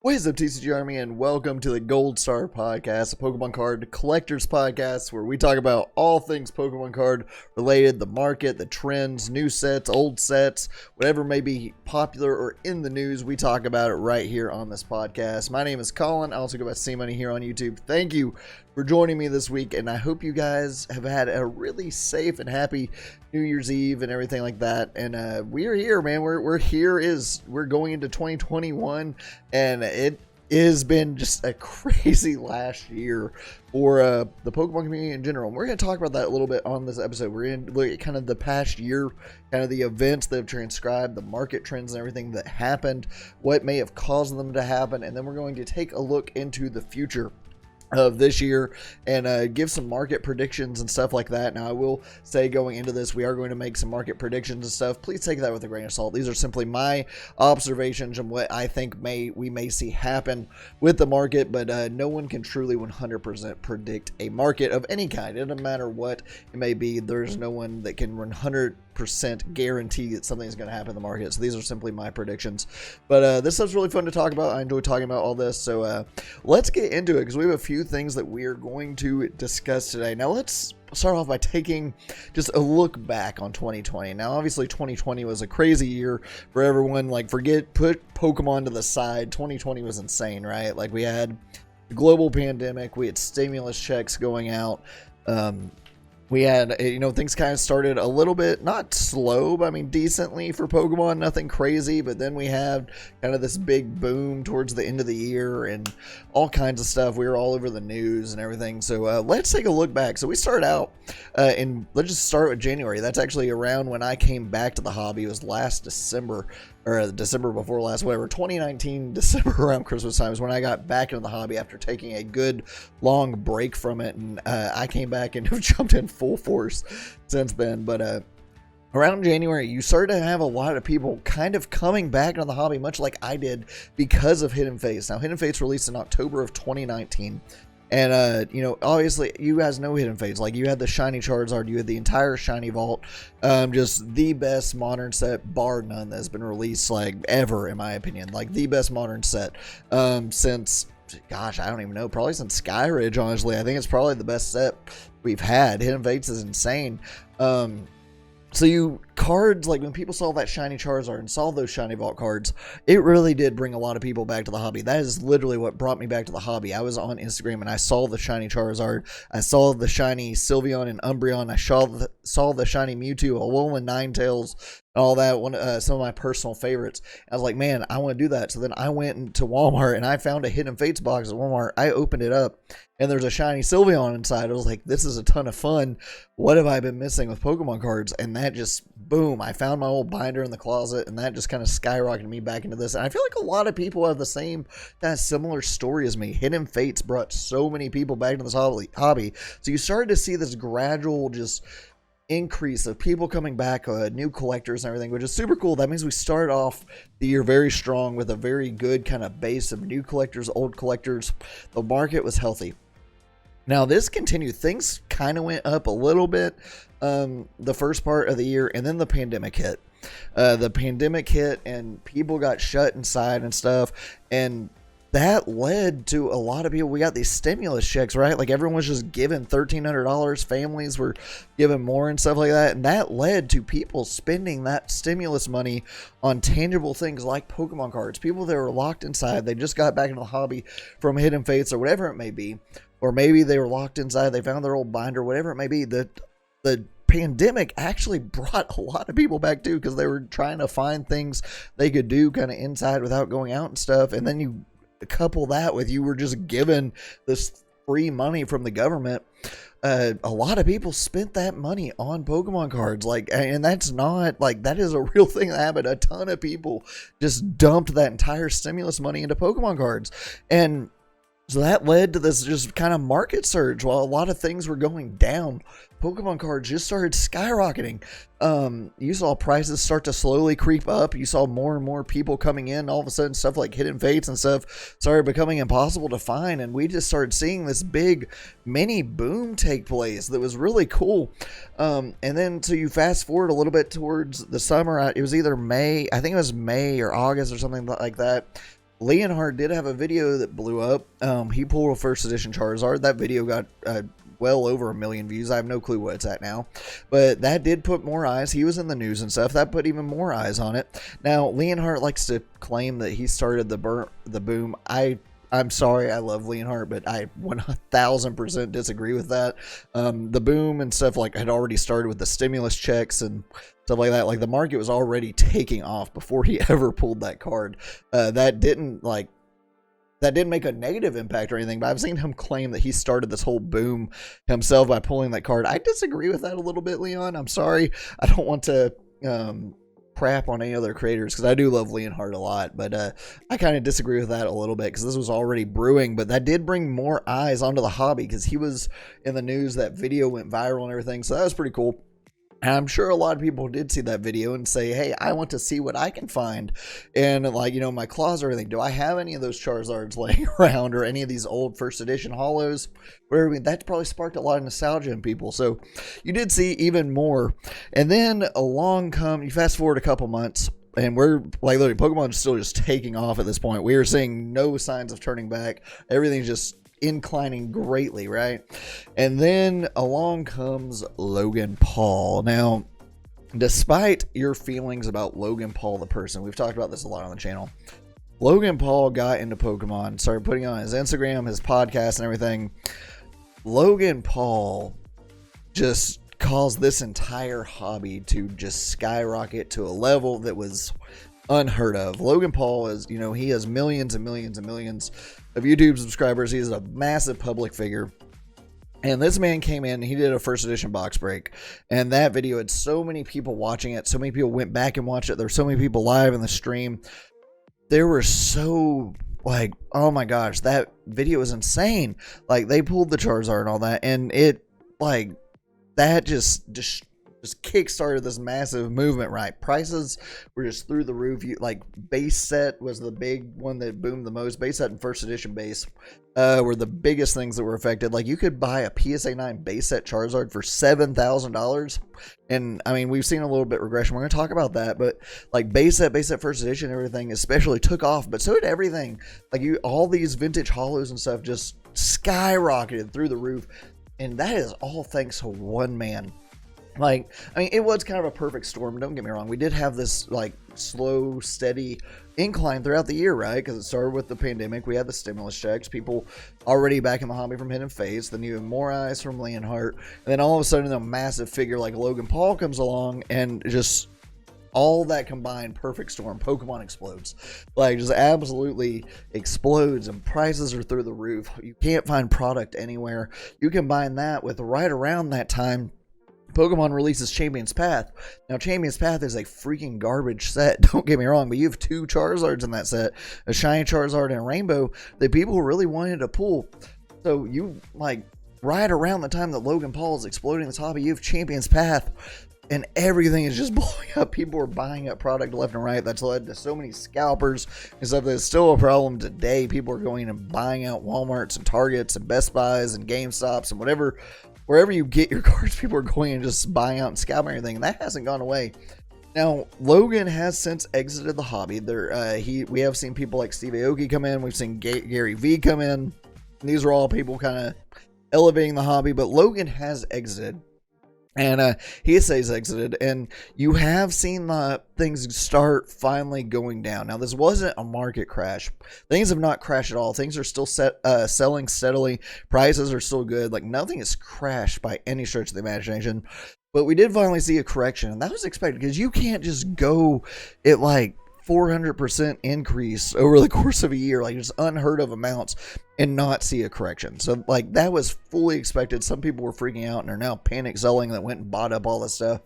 What is up, TCG Army, and welcome to the Gold Star Podcast, a Pokemon card collectors podcast where we talk about all things Pokemon card related, the market, the trends, new sets, old sets, whatever may be popular or in the news. We talk about it right here on this podcast. My name is Colin. I also go by C-Money here on YouTube. Thank you for joining me this week, and I hope you guys have had a really safe and happy New Year's Eve and everything like that. And we're here, man. We're going into 2021, and it has been just a crazy last year for the Pokemon community in general. And we're going to talk about that a little bit on this episode. We're going to look at kind of the past year, kind of the events that have transcribed, the market trends and everything that happened, what may have caused them to happen, and then we're going to take a look into the future of this year and give some market predictions and stuff like that. Now, I will say going into this, we are going to make some market predictions and stuff. Please take that with a grain of salt. These are simply my observations and what I think we may see happen with the market, but no one can truly 100% predict a market of any kind. It doesn't matter what it may be. There's no one that can 100% guarantee that something is going to happen in the market. So these are simply my predictions. But this stuff's really fun to talk about. I enjoy talking about all this. So let's get into it because we have a few things that we are going to discuss today. Now let's start off by taking just a look back on 2020. Now obviously 2020 was a crazy year for everyone. Like put Pokemon to the side. 2020 was insane, right? Like we had the global pandemic, we had stimulus checks going out. We had, things kind of started a little bit, not slow, but I mean, decently for Pokemon, nothing crazy. But then we had kind of this big boom towards the end of the year and all kinds of stuff. We were all over the news and everything. So let's take a look back. So we started out let's just start with January. That's actually around when I came back to the hobby. It was last December. Or December before last, whatever, 2019, December around Christmas time is when I got back into the hobby after taking a good long break from it. And I came back and have jumped in full force since then. But around January, you started to have a lot of people kind of coming back into the hobby, much like I did because of Hidden Fates. Now, Hidden Fates released in October of 2019. And, obviously, you guys know Hidden Fates. Like, you had the Shiny Charizard, you had the entire Shiny Vault. Just the best modern set, bar none, that's been released, like, ever, in my opinion. Like, the best modern set since, gosh, I don't even know, probably since Sky Ridge, honestly. I think it's probably the best set we've had. Hidden Fates is insane. So cards, like when people saw that Shiny Charizard and saw those Shiny Vault cards, it really did bring a lot of people back to the hobby. That is literally what brought me back to the hobby. I was on Instagram and I saw the Shiny Charizard. I saw the Shiny Sylveon and Umbreon. I saw the Shiny Mewtwo, Alolan Ninetales, all that, some of my personal favorites. I was like, man, I want to do that. So then I went into Walmart and I found a Hidden Fates box at Walmart. I opened it up and there's a Shiny Sylveon inside. I was like, this is a ton of fun. What have I been missing with Pokemon cards? And that just, boom, I found my old binder in the closet and that just kind of skyrocketed me back into this. And I feel like a lot of people have the same kind of similar story as me. Hidden Fates brought so many people back into this hobby. So you started to see this gradual just increase of people coming back, new collectors and everything, which is super cool. That means we started off the year very strong with a very good kind of base of new collectors, old collectors. The market was healthy. Now this continued. Things kind of went up a little bit the first part of the year, and then the pandemic hit. The pandemic hit and people got shut inside and stuff, and that led to a lot of people. We got these stimulus checks, right? Like everyone was just giving $1,300. Families were giving more and stuff like that. And that led to people spending that stimulus money on tangible things like Pokemon cards. People that were locked inside, they just got back into the hobby from Hidden Fates or whatever it may be. Or maybe they were locked inside, they found their old binder, whatever it may be. The pandemic actually brought a lot of people back too, because they were trying to find things they could do kind of inside without going out and stuff. And then you couple that with you were just given this free money from the government. A lot of people spent that money on Pokemon cards, and that's not like, that is a real thing that happened. A ton of people just dumped that entire stimulus money into Pokemon cards, and so that led to this just kind of market surge. While a lot of things were going down, Pokemon cards just started skyrocketing. You saw prices start to slowly creep up. You saw more and more people coming in. All of a sudden, stuff like Hidden Fates and stuff started becoming impossible to find. And we just started seeing this big mini boom take place that was really cool. And then, so you fast forward a little bit towards the summer. It was either May, I think it was May or August or something like that. Leonhard did have a video that blew up. He pulled a first edition Charizard. That video got well over 1 million views. I have no clue what it's at now, but that did put more eyes. He was in the news and stuff. That put even more eyes on it. Now, Leonhard likes to claim that he started the boom. I'm sorry, I love Leonhard, but I 1000% disagree with that. The boom and stuff like had already started with the stimulus checks and stuff like that. Like the market was already taking off before he ever pulled that card. That didn't make a negative impact or anything, but I've seen him claim that he started this whole boom himself by pulling that card. I disagree with that a little bit, Leon. I'm sorry. I don't want to crap on any other creators because I do love Leonhard a lot, but I kind of disagree with that a little bit because this was already brewing, but that did bring more eyes onto the hobby because he was in the news. That video went viral and everything, so that was pretty cool. And I'm sure a lot of people did see that video and say, hey, I want to see what I can find in, like, you know, my closet or anything. Do I have any of those Charizards laying around or any of these old first edition holos? Whatever. I mean, that probably sparked a lot of nostalgia in people. So you did see even more. And then you fast forward a couple months, and we're like, literally, Pokemon is still just taking off at this point. We are seeing no signs of turning back. Everything's just inclining greatly, right? And then along comes Logan Paul. Now, despite your feelings about Logan Paul the person, we've talked about this a lot on the channel, Logan Paul got into Pokemon, started putting on his Instagram, his podcast and everything. Logan Paul just caused this entire hobby to just skyrocket to a level that was unheard of. Logan Paul is, you know, he has millions and millions and millions of YouTube subscribers. He's a massive public figure. And this man came in, he did a first edition box break. And that video had so many people watching it. So many people went back and watched it. There were so many people live in the stream. There were so, like, oh my gosh, that video was insane. Like, they pulled the Charizard and all that. And it, like, that just kick-started this massive movement, right? Prices were just through the roof. Like, base set was the big one that boomed the most. Base set and first edition base were the biggest things that were affected. Like, you could buy a PSA 9 base set Charizard for $7,000. And, I mean, we've seen a little bit regression. We're going to talk about that. But, like, base set first edition, everything especially took off. But so did everything. Like, all these vintage holos and stuff just skyrocketed through the roof. And that is all thanks to one man. Like, I mean, it was kind of a perfect storm. Don't get me wrong. We did have this, like, slow, steady incline throughout the year, right? Because it started with the pandemic. We had the stimulus checks. People already back in the hobby from Hidden Fates. Then you have more eyes from Leonhard. And then all of a sudden, a massive figure like Logan Paul comes along and just all that combined, perfect storm. Pokemon explodes. Like, just absolutely explodes, and prices are through the roof. You can't find product anywhere. You combine that with right around that time, Pokemon releases Champion's Path. Now, Champion's Path is a freaking garbage set. Don't get me wrong, but you have 2 Charizards in that set, a Shiny Charizard and a Rainbow, that people really wanted to pull. So you, like, right around the time that Logan Paul is exploding this hobby, you have Champion's Path, and everything is just blowing up. People are buying up product left and right. That's led to so many scalpers and stuff that's still a problem today. People are going and buying out Walmarts and Targets and Best Buys and GameStops and wherever you get your cards, people are going and just buying out and scalping everything, and that hasn't gone away. Now, Logan has since exited the hobby. We have seen people like Steve Aoki come in. We've seen Gary V come in. These are all people kind of elevating the hobby, but Logan has exited. And he says exited, and you have seen the things start finally going down. Now, this wasn't a market crash. Things have not crashed at all. Things are still selling steadily. Prices are still good. Like, nothing has crashed by any stretch of the imagination. But we did finally see a correction, and that was expected because you can't just go at like 400% increase over the course of a year, like just unheard of amounts, and not see a correction. So, like, that was fully expected. Some people were freaking out and are now panic selling that went and bought up all this stuff.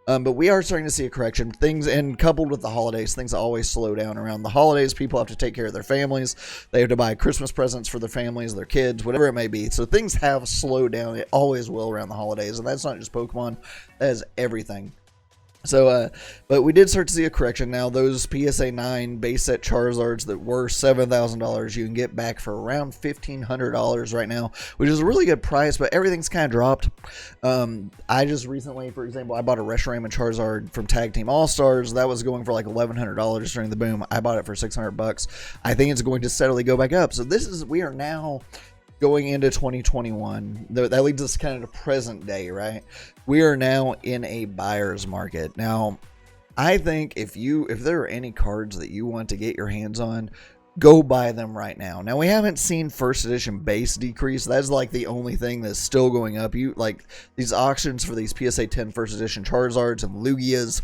But we are starting to see a correction. And coupled with the holidays, things always slow down around the holidays. People have to take care of their families. They have to buy Christmas presents for their families, their kids, whatever it may be. So things have slowed down. It always will around the holidays. And that's not just Pokemon. That is everything. So, but we did start to see a correction. Now, those PSA 9 base set Charizards that were $7,000, you can get back for around $1,500 right now, which is a really good price, but everything's kind of dropped. I just recently, for example, I bought a Reshiram Charizard from Tag Team All-Stars. That was going for like $1,100 during the boom. I bought it for $600. I think it's going to steadily go back up. So we are now going into 2021, that leads us kind of to present day, right? We are now in a buyer's market. Now, I think if there are any cards that you want to get your hands on, go buy them right now. Now, we haven't seen first edition base decrease. That's like the only thing that's still going up. Like these auctions for these PSA 10 first edition Charizards and Lugias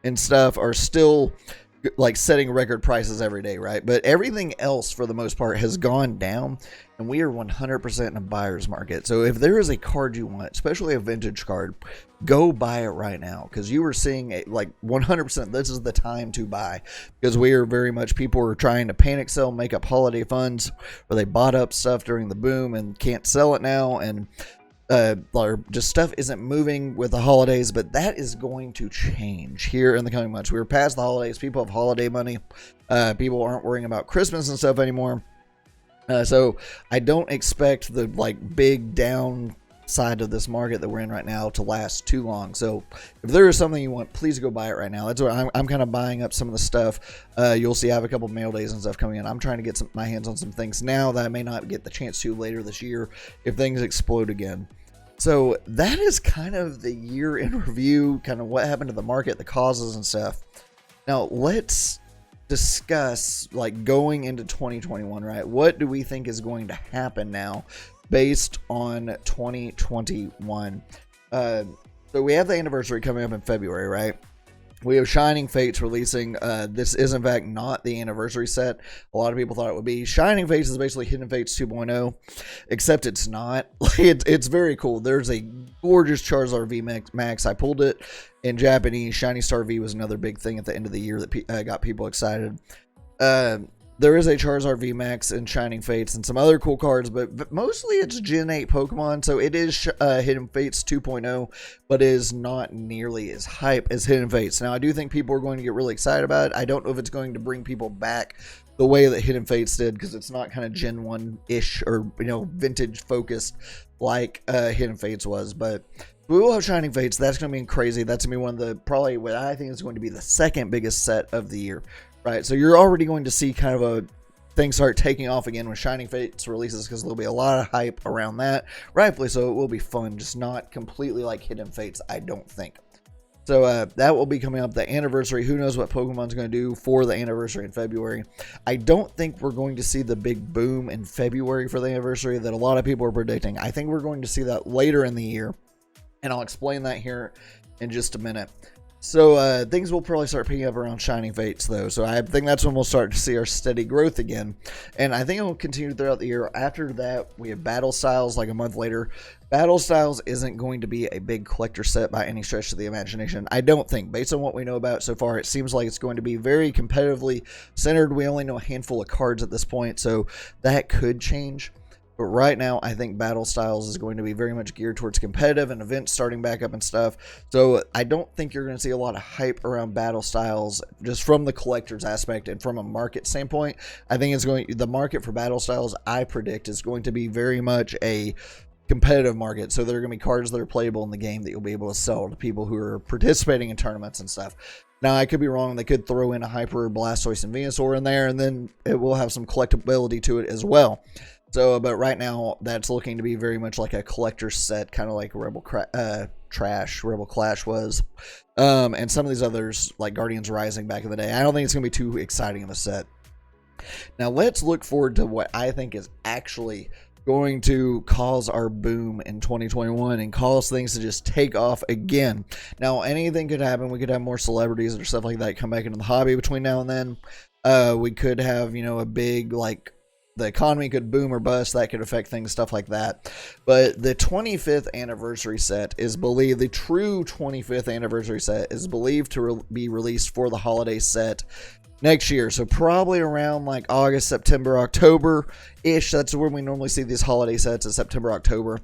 and stuff are still like setting record prices every day, right? But everything else for the most part has gone down, and we are 100% in a buyer's market. So if there is a card you want, especially a vintage card, go buy it right now, because you are seeing like 100% this is the time to buy, because we are very much, people are trying to panic sell, make up holiday funds, or they bought up stuff during the boom and can't sell it now, and or just stuff isn't moving with the holidays. But that is going to change here in the coming months. We're past the holidays. People have holiday money. People aren't worrying about Christmas and stuff anymore. So I don't expect the like big downside of this market that we're in right now to last too long. So if there is something you want, please go buy it right now. That's what I'm kind of buying up some of the stuff. You'll see I have a couple mail days and stuff coming in. I'm trying to get my hands on some things now that I may not get the chance to later this year if things explode again. So that is kind of the year in review, kind of what happened to the market, the causes and stuff. Now let's discuss like going into 2021, right? What do we think is going to happen now based on 2021? So we have the anniversary coming up in February, right? We have Shining Fates releasing. This is in fact not the anniversary set. A lot of people thought it would be. Shining Fates is basically Hidden Fates 2.0, except it's not. It's very cool. There's a gorgeous Charizard V Max. I pulled it in Japanese. Shiny Star V was another big thing at the end of the year that got people excited. There is a Charizard V Max and Shining Fates and some other cool cards, but mostly it's Gen 8 Pokemon, so it is Hidden Fates 2.0, but is not nearly as hype as Hidden Fates. Now, I do think people are going to get really excited about it. I don't know if it's going to bring people back the way that Hidden Fates did, because it's not kind of Gen 1-ish or, vintage focused like Hidden Fates was, but we will have Shining Fates. That's going to be crazy. That's going to be one of the, probably what I think is going to be the second biggest set of the year. Right, so you're already going to see kind of a thing start taking off again when Shining Fates releases, because there'll be a lot of hype around that. Rightfully so, it will be fun, just not completely like Hidden Fates, I don't think. So that will be coming up, the anniversary. Who knows what Pokemon's going to do for the anniversary in February. I don't think we're going to see the big boom in February for the anniversary that a lot of people are predicting. I think we're going to see that later in the year, and I'll explain that here in just a minute. So things will probably start picking up around Shining Fates, though. So I think that's when we'll start to see our steady growth again. And I think it will continue throughout the year. After that, we have Battle Styles like a month later. Battle Styles isn't going to be a big collector set by any stretch of the imagination. I don't think. Based on what we know about so far, it seems like it's going to be very competitively centered. We only know a handful of cards at this point, so that could change. But right now, I think Battle Styles is going to be very much geared towards competitive and events starting back up and stuff. So I don't think you're going to see a lot of hype around Battle Styles just from the collector's aspect and from a market standpoint. I think the market for Battle Styles, I predict, is going to be very much a competitive market. So there are going to be cards that are playable in the game that you'll be able to sell to people who are participating in tournaments and stuff. Now, I could be wrong. They could throw in a Hyper, Blastoise, and Venusaur in there, and then it will have some collectability to it as well. So, but right now, that's looking to be very much like a collector set, kind of like Rebel Clash was. And some of these others, like Guardians Rising back in the day. I don't think it's going to be too exciting of a set. Now, let's look forward to what I think is actually going to cause our boom in 2021 and cause things to just take off again. Now, anything could happen. We could have more celebrities or stuff like that come back into the hobby between now and then. We could have, a big, the economy could boom or bust. That could affect things, stuff like that. But the 25th anniversary set is believed, the true 25th anniversary set is believed to be released for the holiday set next year. So probably around like August, September, October-ish. That's when we normally see these holiday sets, in September, October.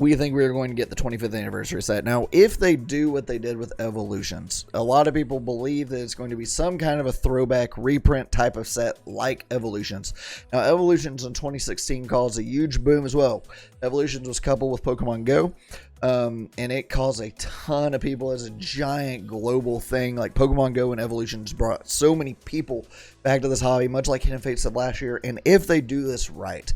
we think we are going to get the 25th anniversary set. Now, if they do what they did with Evolutions, a lot of people believe that it's going to be some kind of a throwback reprint type of set like Evolutions. Now, Evolutions in 2016 caused a huge boom as well. Evolutions was coupled with Pokemon Go, and it caused a ton of people as a giant global thing. Like Pokemon Go and Evolutions brought so many people back to this hobby, much like Hidden Fates said last year. And if they do this right,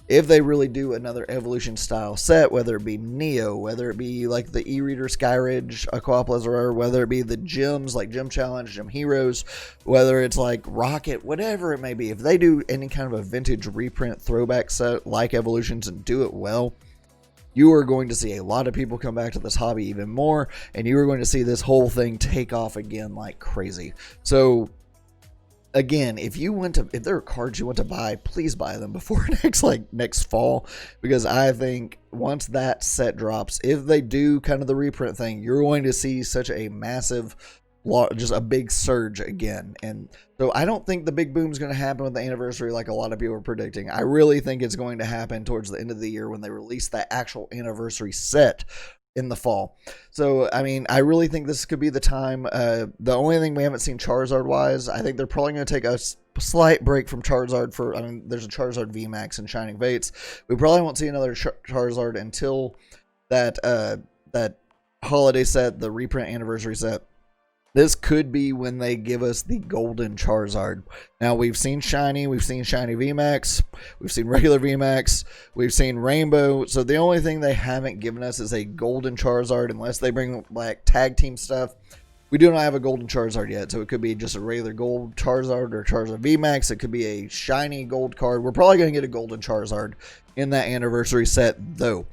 if they really do another Evolution style set, whether it be Neo, whether it be like the e-reader Skyridge Aquaplas, or whether it be the gyms like Gym Challenge, Gym Heroes, whether it's like Rocket, whatever it may be, if they do any kind of a vintage reprint throwback set like Evolutions and do it well, you are going to see a lot of people come back to this hobby even more, and you are going to see this whole thing take off again like crazy. So again, if there are cards you want to buy, please buy them before next fall, because I think once that set drops, if they do kind of the reprint thing, you're going to see such a massive, just a big surge again. And so I don't think the big boom is going to happen with the anniversary like a lot of people are predicting. I really think it's going to happen towards the end of the year when they release that actual anniversary set in the fall. So, I mean, I really think this could be the time. The only thing we haven't seen Charizard-wise, I think they're probably going to take a slight break from Charizard for, I mean, there's a Charizard VMAX and Shining Fates. We probably won't see another Charizard until that holiday set, the reprint anniversary set. This could be when they give us the golden Charizard. Now, we've seen Shiny, we've seen Shiny VMAX, we've seen regular VMAX, we've seen Rainbow. So the only thing they haven't given us is a golden Charizard, unless they bring like tag team stuff. We do not have a golden Charizard yet, so it could be just a regular gold Charizard or Charizard VMAX. It could be a shiny gold card. We're probably going to get a golden Charizard in that anniversary set, though.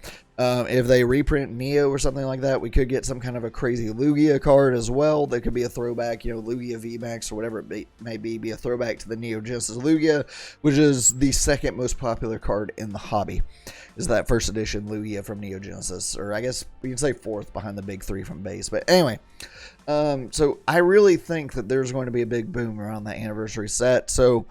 If they reprint Neo or something like that, we could get some kind of a crazy Lugia card as well. That could be a throwback, you know, Lugia VMAX or whatever it may be a throwback to the Neo Genesis Lugia, which is the second most popular card in the hobby. Is that first edition Lugia from Neo Genesis, or I guess we can say fourth behind the big three from base. But anyway, so I really think that there's going to be a big boom around that anniversary set. So,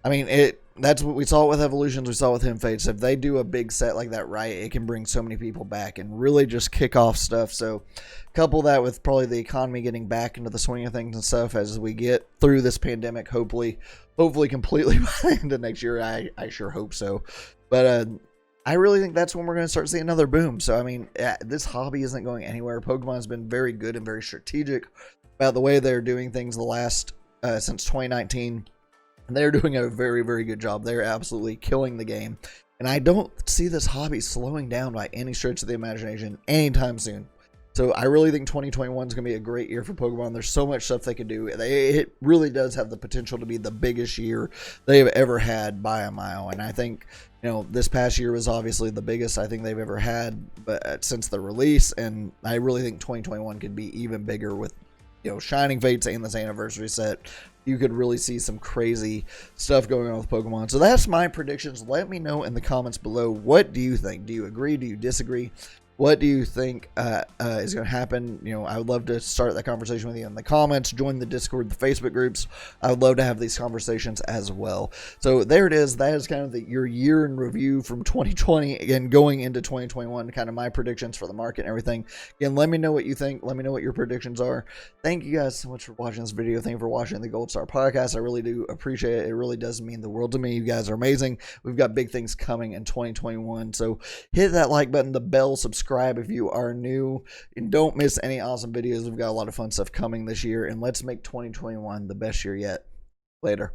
I mean, that's what we saw with Evolutions, we saw with Hidden Fates. If they do a big set like that right, it can bring so many people back and really just kick off stuff. So couple that with probably the economy getting back into the swing of things and stuff as we get through this pandemic, hopefully completely by the end of next year. I sure hope so. But I really think that's when we're going to start seeing another boom. So, I mean, this hobby isn't going anywhere. Pokemon has been very good and very strategic about the way they're doing things the last, since 2019. And they're doing a very, very good job. They're absolutely killing the game. And I don't see this hobby slowing down by any stretch of the imagination anytime soon. So I really think 2021 is going to be a great year for Pokemon. There's so much stuff they can do. It really does have the potential to be the biggest year they have ever had by a mile. And I think, you know, this past year was obviously the biggest I think they've ever had, but since the release. And I really think 2021 could be even bigger with, you know, Shining Fates and this anniversary set. You could really see some crazy stuff going on with Pokemon. So that's my predictions. Let me know in the comments below. What do you think? Do you agree? Do you disagree? What do you think is going to happen? You know, I would love to start that conversation with you in the comments. Join the Discord, the Facebook groups. I would love to have these conversations as well. So there it is. That is kind of your year in review from 2020 and going into 2021. Kind of my predictions for the market and everything. Again, let me know what you think. Let me know what your predictions are. Thank you guys so much for watching this video. Thank you for watching the Gold Star Podcast. I really do appreciate it. It really does mean the world to me. You guys are amazing. We've got big things coming in 2021. So hit that like button, the bell, subscribe if you are new, and don't miss any awesome videos. We've got a lot of fun stuff coming this year, and let's make 2021 the best year yet. Later.